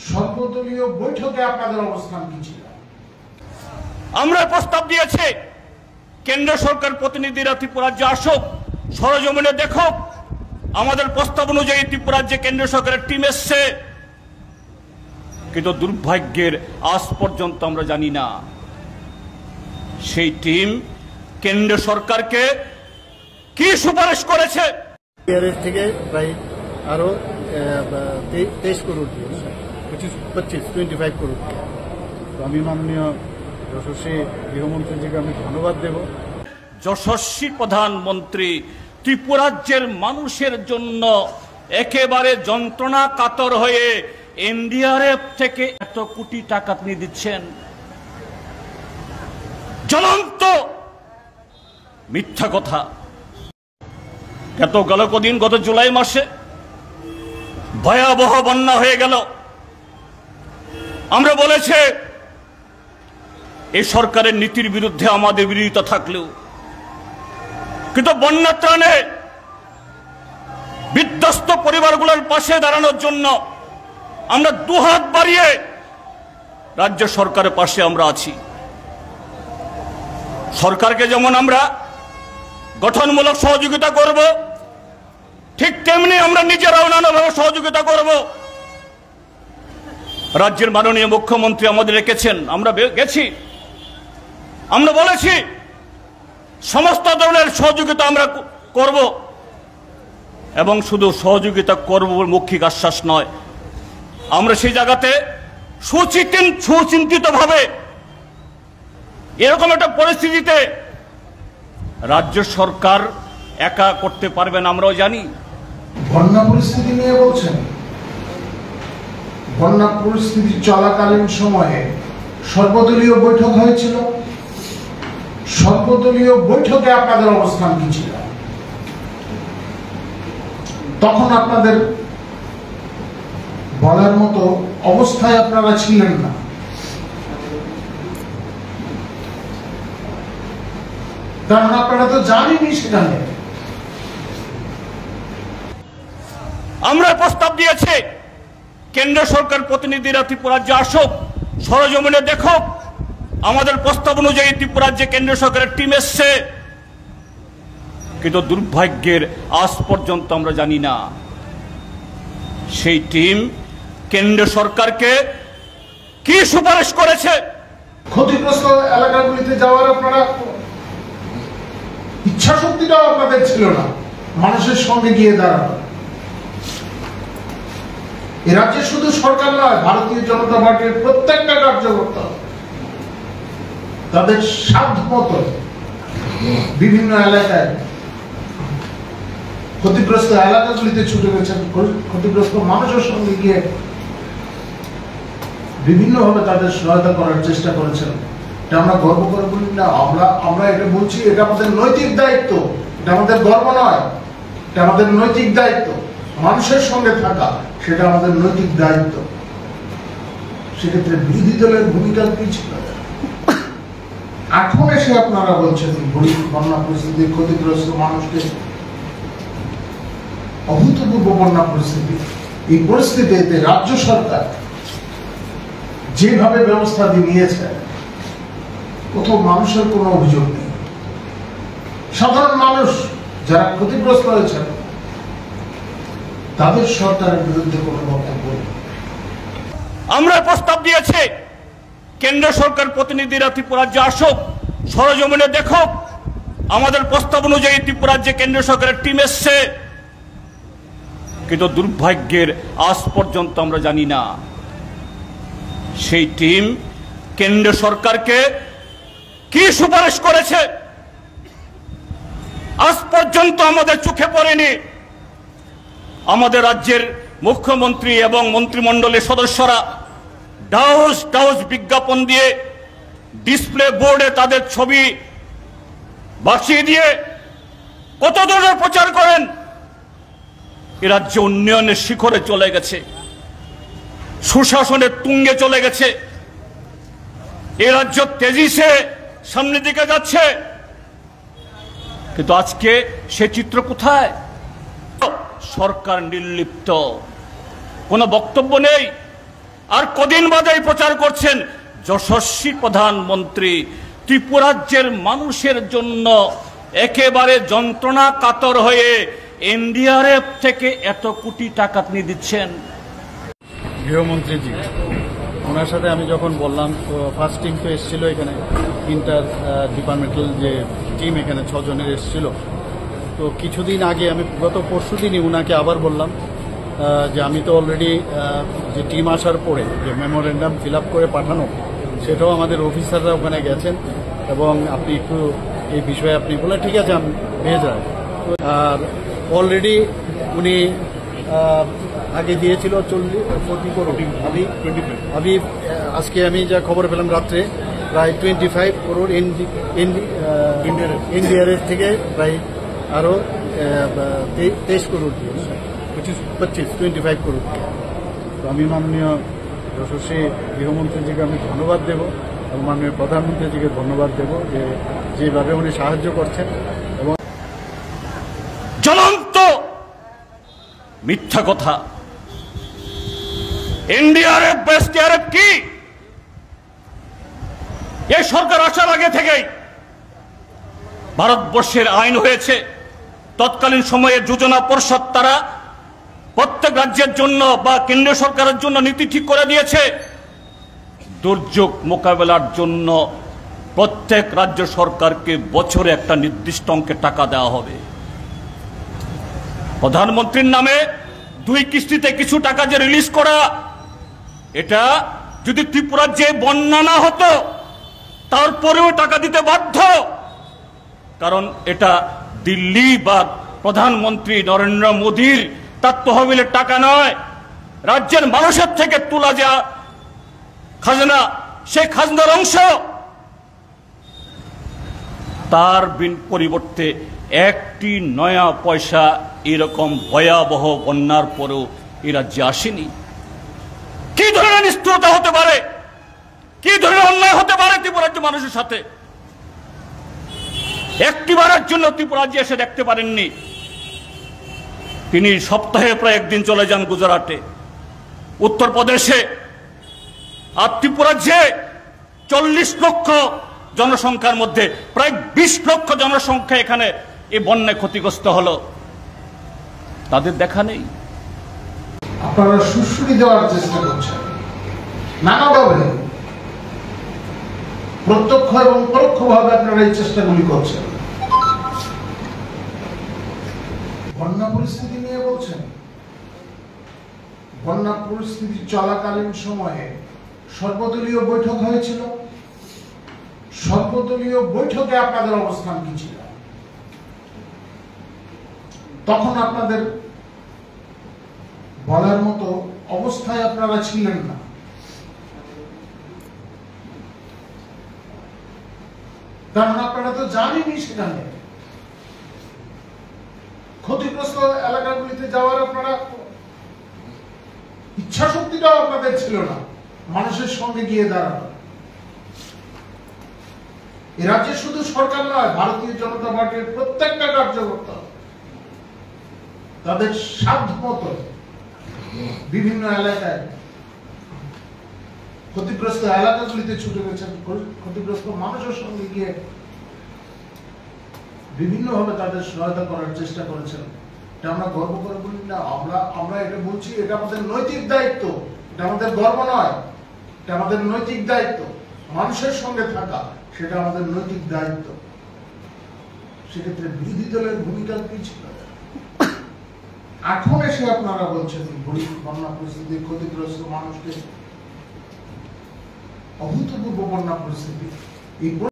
সর্বদলীয় বৈঠকে আপনাদের অবস্থান কি ছিল? আমরা প্রস্তাব দিয়েছি কেন্দ্র সরকার প্রতিনিধিরা ত্রিপুরা রাজ্যে আসুক, সরজমিনে দেখুক। আমাদের প্রস্তাব অনুযায়ী ত্রিপুরা রাজ্যে কেন্দ্র সরকারের টিম এসছে, কিন্তু দুর্ভাগ্যের আজ পর্যন্ত আমরা জানি না সেই টিম কেন্দ্র সরকারকে কি সুপারিশ করেছে। থেকে প্রায় আরো 23 করোড় 25 করোড়। তো আমি মাননীয় যশস্বী গৃহমন্ত্রীজিকে আমি ধন্যবাদ দেব। যশস্বী প্রধানমন্ত্রী ত্রিপুরা রাজ্যের মানুষের জন্য একেবারে যন্ত্রণা কাতর হয়ে এনডিআরএফ থেকে এত কোটি টাকা তিনি দিচ্ছেন। জ্বলন্ত মিথ্যা কথা। গেল কদিন, গত জুলাই মাসে ভয়াবহ বন্যা হয়ে গেল। আমরা বলেছি এই সরকারের নীতির বিরুদ্ধে আমাদের বিরোধিতা থাকলেও, কিন্তু বন্যা ত্রাণে বিধ্বস্ত পরিবারগুলোর পাশে দাঁড়ানোর জন্য আমরা দুহাত বাড়িয়ে রাজ্য সরকারের পাশে আমরা আছি। সরকারকে যেমন আমরা গঠনমূলক সহযোগিতা করব, ঠিক তেমনি আমরা নিজেরাও নানাভাবে সহযোগিতা করব। রাজ্যের মাননীয় মুখ্যমন্ত্রী আমাদের রেখেছেন, আমরা গেছি, আমরা বলেছি সমস্ত ধরনের সহযোগিতা আমরা করব, এবং শুধু সহযোগিতা করব মৌখিক আশ্বাস নয়, আমরা সেই জায়গাতে সুচিন্তিতভাবে এরকম একটা পরিস্থিতিতে রাজ্য সরকার একা করতে পারবেন আমরাও জানি। বন্যা পরিস্থিতি নিয়ে বলছেন, বন্যা পরিস্থিতি চলাকালীন সময়ে সর্বদলীয় বৈঠক হয়েছিল। সর্বদলীয় বৈঠকে আপনাদের অবস্থান কি ছিল? তখন আপনাদের বলার মতো অবস্থায় আপনারা ছিলেন না। কারণ আপনারা তো জানেনই সেখানে। আমরা প্রস্তাব দিয়েছি কেন্দ্র সরকার প্রতিনিধিরা ত্রিপুরা রাজ্যে আসুক, সরজমিনে দেখুক। আমাদের প্রস্তাব অনুযায়ী ত্রিপুরা রাজ্যে কেন্দ্র সরকারের টিম এসছে, কিন্তু দুর্ভাগ্যের আজ পর্যন্ত আমরা জানি না সেই টিম কেন্দ্র সরকারকে কি সুপারিশ করেছে। ক্ষতিগ্রস্ত এলাকাগুলিতে যাওয়ার আপনারা ইচ্ছা শক্তিটাও আপনাদের ছিল না মানুষের সঙ্গে গিয়ে দাঁড়ানো। এ রাজ্যে শুধু সরকার নয়, ভারতীয় জনতা পার্টির প্রত্যেকটা কার্যকর্তা তাদের সাধ্য মতো বিভিন্ন এলাকায় ক্ষতিগ্রস্ত এলাকাগুলিতে ছুটে গেছেন, ক্ষতিগ্রস্ত মানুষের সঙ্গে গিয়ে বিভিন্নভাবে তাদের সহায়তা করার চেষ্টা করেছেন। এটা আমরা গর্ব করে বলি না, আমরা এটা বলছি, এটা আমাদের নৈতিক দায়িত্ব। এটা আমাদের গর্ব নয়, এটা আমাদের নৈতিক দায়িত্ব। মানুষের সঙ্গে থাকা সেটা আমাদের নৈতিক দায়িত্ব। সেক্ষেত্রে বিরোধী দলের ভূমিকা কি ছিল? এখন এসে আপনারা বলছেন বন্যা পরিস্থিতি, ক্ষতিগ্রস্ত মানুষকে, অভূতপূর্ব বন্যা পরিস্থিতি। এই পরিস্থিতিতে রাজ্য সরকার যেভাবে ব্যবস্থা নিয়েছে, কোথাও মানুষের কোনো অভিযোগ নেই। সাধারণ মানুষ যারা ক্ষতিগ্রস্ত হয়েছেন তাদের সরকারের বিরুদ্ধে কোনো বক্তব্য নেই। আমরা প্রস্তাব দিয়েছি কেন্দ্র সরকার প্রতিনিধিরা ত্রিপুরা রাজ্যে আসুক, সরজমিনে দেখুক। আমাদের প্রস্তাব অনুযায়ী ত্রিপুরা রাজ্যে কেন্দ্র সরকারের টিম এসছে, কিন্তু দুর্ভাগ্যের আজ পর্যন্ত আমরা জানি না সেই টিম কেন্দ্র সরকারকে কি সুপারিশ করেছে। আজ পর্যন্ত আমাদের চোখে পড়েনি। আমাদের রাজ্যের মুখ্যমন্ত্রী এবং মন্ত্রিমণ্ডলের সদস্যরা ডাউজ বিজ্ঞাপন দিয়ে ডিসপ্লে বোর্ডে তাদের ছবি বসিয়ে দিয়ে কত ধরনের প্রচার করেন। এ রাজ্য উন্নয়নের শিখরে চলে গেছে, সুশাসনের তুঙ্গে চলে গেছে, এ রাজ্য তেজিসে সামনের দিকে যাচ্ছে। কিন্তু আজকে সে চিত্র কোথায়? সরকার নির্লিপ্ত, কোনো বক্তব্য নেই। আর কদিন বাদেই প্রচার করছেন যশস্বী প্রধানমন্ত্রী ত্রিপুরাজ্যের মানুষের জন্য একেবারে যন্ত্রণা কাতর হয়ে এনডিআরএফ থেকে এত কোটি টাকা তিনি দিচ্ছেন। গৃহমন্ত্রীজি, ওনার সাথে আমি যখন বললাম, তো ফার্স্ট টিম তো এসেছিল এখানে, ইন্টার ডিপার্টমেন্টাল যে টিম এখানে 6 জনের এসেছিল। তো কিছুদিন আগে আমি গত পরশু দিনই ওনাকে আবার বললাম যে আমি তো অলরেডি যে টিম আসার পরে যে মেমোরেন্ডাম ফিল আপ করে পাঠানো, সেটাও আমাদের অফিসাররা ওখানে গেছেন এবং আপনি একটু এই বিষয়ে আপনি বলে ঠিক আছে আমি ভেজ যায়। আর অলরেডি উনি আগে দিয়েছিল 40 করোড়, আমি আজকে আমি যা খবর পেলাম রাত্রে প্রায় 25 করোড় এনডিআরএফ থেকে প্রায় আরও 23 করোড় দিয়েছে, 25 করোড়। তো আমি মাননীয় যশস্বী গৃহমন্ত্রীজিকে আমি ধন্যবাদ দেব এবং মাননীয় প্রধানমন্ত্রীজিকে ধন্যবাদ দেব যে যেভাবে উনি সাহায্য করছেন। এবং জ্বলন্ত মিথ্যা কথা। এনডিআরএফ বা এসডিআরএফ কি? এই সরকার আসার আগে থেকেই ভারতবর্ষের আইন হয়েছে, তৎকালীন সময়ে যোজনা পরিষদ তারা প্রত্যেক রাজ্যের জন্য বা কেন্দ্রীয় সরকারের জন্য নীতি ঠিক করে দিয়েছে। দুর্যোগ মোকাবেলার জন্য প্রত্যেক রাজ্য সরকারকে বছরে একটা নির্দিষ্ট অঙ্কের টাকা দেওয়া হবে। প্রধানমন্ত্রীর নামে 2 কিস্তিতে কিছু টাকা যে রিলিজ করা, এটা যদি ত্রিপুরার যে বন্যা না হতো তারপরেও টাকা দিতে বাধ্য, কারণ এটা দিল্লি বা প্রধানমন্ত্রী নরেন্দ্র মোদীর তার তহবিলের টাকা নয়, রাজ্যের মানুষের থেকে তোলা যা খাজনা, সেই খাজনার অংশ। তার পরিবর্তে একটি নয়া পয়সা এরকম ভয়াবহ বন্যার পরেও এই রাজ্যে আসেনি। কি ধরনের নিষ্ঠুরতা হতে পারে, কি ধরনের অন্যায় হতে পারে ত্রিপুরাজ্য মানুষের সাথে? একটিবারের জন্য ত্রিপুরাজ্যে এসে দেখতে পারেননি। তিনি সপ্তাহে প্রায় 1 দিন চলে যান গুজরাটে, উত্তরপ্রদেশে। আর ত্রিপুরাজ্যে 40 লক্ষ জনসংখ্যার মধ্যে প্রায় 20 লক্ষ জনসংখ্যা এখানে এই বন্যায় ক্ষতিগ্রস্ত হলো, তাদের দেখা নেই। আপনারা সুশ্রী দেওয়ার চেষ্টা করছেন নানাভাবে, প্রত্যক্ষ এবং পরোক্ষভাবে আপনারা এই চেষ্টাগুলি করছেন। বন্যা পরিস্থিতি নিয়ে বলছেন, বন্যা পরিস্থিতি চলাকালীন সময়ে সর্বদলীয় বৈঠক হয়েছিল। সর্বদলীয় বৈঠকে আপনাদের অবস্থান কি ছিল? তখন আপনাদের বলার মতো অবস্থায় আপনারা ছিলেন না। কারণ আপনারা তো জানেনই সেখানে ক্ষতিগ্রস্ত এলাকাগুলিতে যাওয়ার আপনারা ইচ্ছা শক্তিটাও আপনাদের ছিল না মানুষের সঙ্গে গিয়ে দাঁড়ানো। এ রাজ্যে শুধু সরকার নয়, ভারতীয় জনতা পার্টির প্রত্যেকটা কার্যকর্তা তাদের সাধ্য মতো বিভিন্ন এলাকায় ক্ষতিগ্রস্ত এলাকাগুলিতে ছুটে গেছেন, ক্ষতিগ্রস্ত মানুষের সঙ্গে গিয়ে বিভিন্নভাবে তাদের সহায়তা করার চেষ্টা করেছেন। এটা আমরা গর্ব করে বলি না, আমরা এটা বলছি, এটা আমাদের নৈতিক দায়িত্ব, এটা আমাদের গর্ব নয়, এটা আমাদের নৈতিক দায়িত্ব। মানুষের সঙ্গে থাকা সেটা আমাদের নৈতিক দায়িত্ব। সেক্ষেত্রে বিরোধী দলের ভূমিকা কি ছিল? এখন এসে আপনারা বলছেন বন্যা পরিস্থিতি, ক্ষতিগ্রস্ত মানুষকে, অভূতপূর্ব বন্যা পরিস্থিতি,